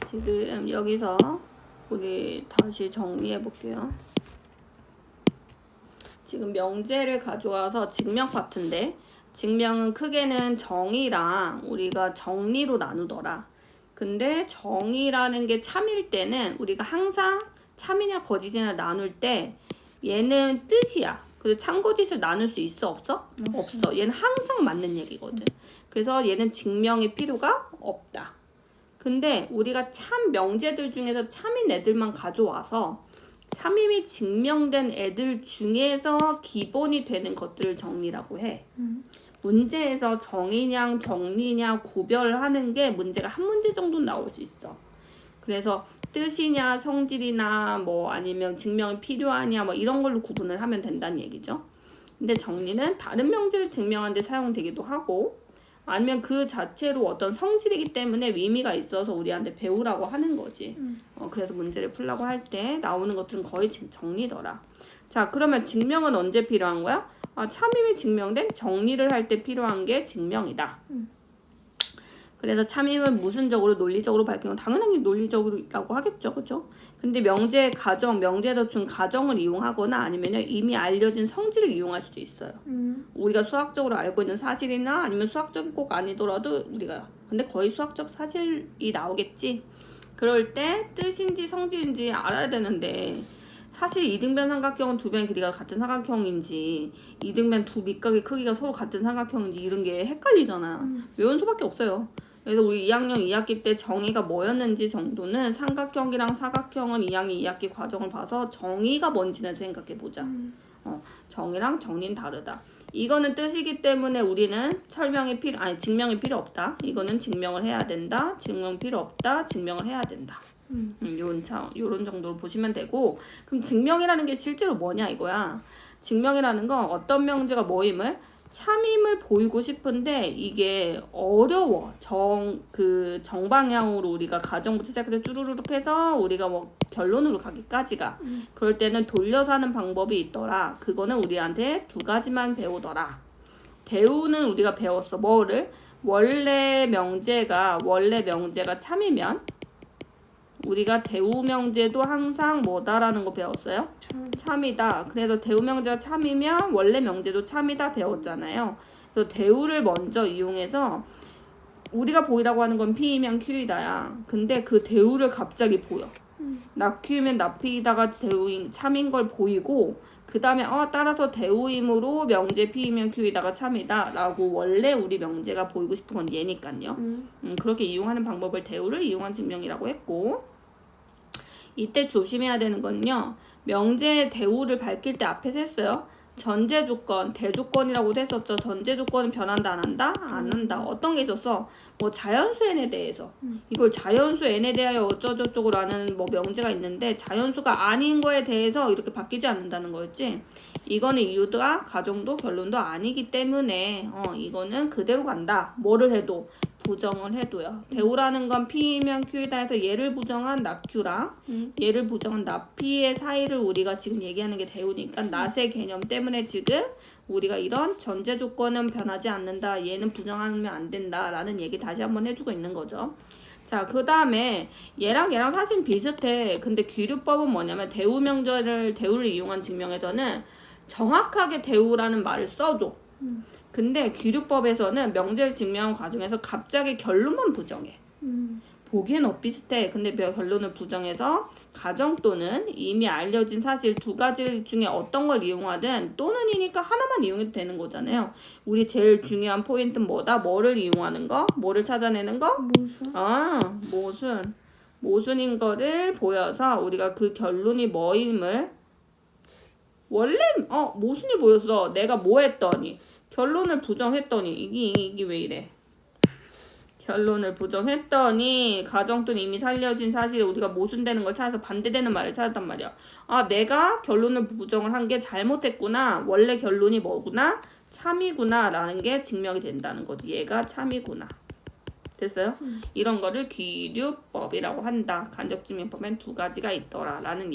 지금 여기서 우리 다시 정리해 볼게요. 지금 명제를 가져와서 증명 파트인데, 증명은 크게는 정의랑 우리가 정리로 나누더라. 근데 정의라는 게 참일 때는 우리가 항상 참이냐 거짓이냐 나눌 때 얘는 뜻이야. 그래서 참거짓을 나눌 수 있어 없어? 없어. 얘는 항상 맞는 얘기거든. 그래서 얘는 증명이 필요가 없다. 근데 우리가 참 명제들 중에서 참인 애들만 가져와서 참임이 증명된 애들 중에서 기본이 되는 것들을 정리라고 해. 문제에서 정의냐 정리냐 구별하는 게 문제가 한 문제 정도 나올 수 있어. 그래서 뜻이냐 성질이나 뭐 아니면 증명이 필요하냐 뭐 이런 걸로 구분을 하면 된다는 얘기죠. 근데 정리는 다른 명제를 증명하는 데 사용되기도 하고 아니면 그 자체로 어떤 성질이기 때문에 의미가 있어서 우리한테 배우라고 하는 거지. 그래서 문제를 풀라고 할 때 나오는 것들은 거의 정리더라. 자, 그러면 증명은 언제 필요한 거야? 참임이 증명된 정리를 할 때 필요한 게 증명이다. 그래서 참임을 무슨적으로 논리적으로 밝히는 건 당연히 논리적으로라고 하겠죠. 그죠? 근데 명제 가정, 명제에서 준 가정을 이용하거나 아니면요 이미 알려진 성질을 이용할 수도 있어요. 우리가 수학적으로 알고 있는 사실이나 아니면 수학적이 꼭 아니더라도 우리가 근데 거의 수학적 사실이 나오겠지. 그럴 때 뜻인지 성질인지 알아야 되는데 사실 이등변 삼각형은 두 변의 길이가 같은 삼각형인지 이등변 두 밑각의 크기가 서로 같은 삼각형인지 이런 게 헷갈리잖아. 외운 수밖에 없어요. 그래서 우리 2학년 2학기 때 정의가 뭐였는지 정도는 삼각형이랑 사각형은 2학년 2학기 과정을 봐서 정의가 뭔지는 생각해보자. 정의랑 정리는 다르다. 이거는 뜻이기 때문에 우리는 증명이 필요 없다. 이거는 증명을 해야 된다. 증명 필요 없다. 증명을 해야 된다. 요런 정도로 보시면 되고, 그럼 증명이라는 게 실제로 뭐냐 이거야. 증명이라는 건 어떤 명제가 뭐임을 참임을 보이고 싶은데 이게 어려워. 정방향으로 우리가 가정부터 시작해서 쭈루루룩 해서 우리가 뭐 결론으로 가기까지가 그럴 때는 돌려서 하는 방법이 있더라. 그거는 우리한테 두 가지만 배우더라. 배우는 우리가 배웠어. 뭐를? 원래 명제가 참이면 우리가 대우명제도 항상 뭐다라는 거 배웠어요? 참이다. 그래서 대우명제가 참이면 원래 명제도 참이다 배웠잖아요. 그래서 대우를 먼저 이용해서 우리가 보이라고 하는 건 P이면 Q이다야. 근데 그 대우를 갑자기 보여. 낙Q이면 낙P이다가 대우인 참인 걸 보이고 그 다음에 따라서 대우임으로 명제 P이면 Q이다가 참이다 라고 원래 우리 명제가 보이고 싶은 건 얘니까요. 그렇게 이용하는 방법을 대우를 이용한 증명이라고 했고 이때 조심해야 되는 건요. 명제의 대우를 밝힐 때 앞에서 했어요. 전제조건, 대조건이라고도 했었죠. 전제조건은 변한다 안 한다? 안 한다. 어떤 게 있었어? 뭐 자연수 n에 대해서 이걸 자연수 n에 대하여 어쩌저쩌고 라는 뭐 명제가 있는데 자연수가 아닌 거에 대해서 이렇게 바뀌지 않는다는 거였지. 이거는 이유가 가정도 결론도 아니기 때문에 이거는 그대로 간다. 뭐를 해도 부정을 해도요. 대우라는 건 P이면 Q이다 해서 얘를 부정한 낙Q랑 얘를 부정한 낙P의 사이를 우리가 지금 얘기하는 게 대우니까 낫의 개념 때문에 지금 우리가 이런 전제 조건은 변하지 않는다. 얘는 부정하면 안 된다. 라는 얘기 다시 한번 해주고 있는 거죠. 자, 그 다음에 얘랑 사실 비슷해. 근데 귀류법은 뭐냐면 대우를 이용한 증명에서는 정확하게 대우라는 말을 써줘. 근데 귀류법에서는 명제를 증명한 과정에서 갑자기 결론만 부정해. 보기엔 엇비슷해. 근데 결론을 부정해서 가정 또는 이미 알려진 사실 두 가지 중에 어떤 걸 이용하든 또는이니까 하나만 이용해도 되는 거잖아요. 우리 제일 중요한 포인트는 뭐다? 뭐를 이용하는 거? 뭐를 찾아내는 거? 모순. 모순인 거를 보여서 우리가 그 결론이 뭐임을 원래 모순이 보였어. 내가 뭐 했더니 결론을 부정했더니 이게 왜 이래? 결론을 부정했더니 가정 또는 이미 살려진 사실에 우리가 모순되는 걸 찾아서 반대되는 말을 찾았단 말이야. 내가 결론을 부정을 한 게 잘못했구나. 원래 결론이 뭐구나? 참이구나 라는 게 증명이 된다는 거지. 얘가 참이구나. 됐어요? 이런 거를 귀류법이라고 한다. 간접증명법엔 두 가지가 있더라 라는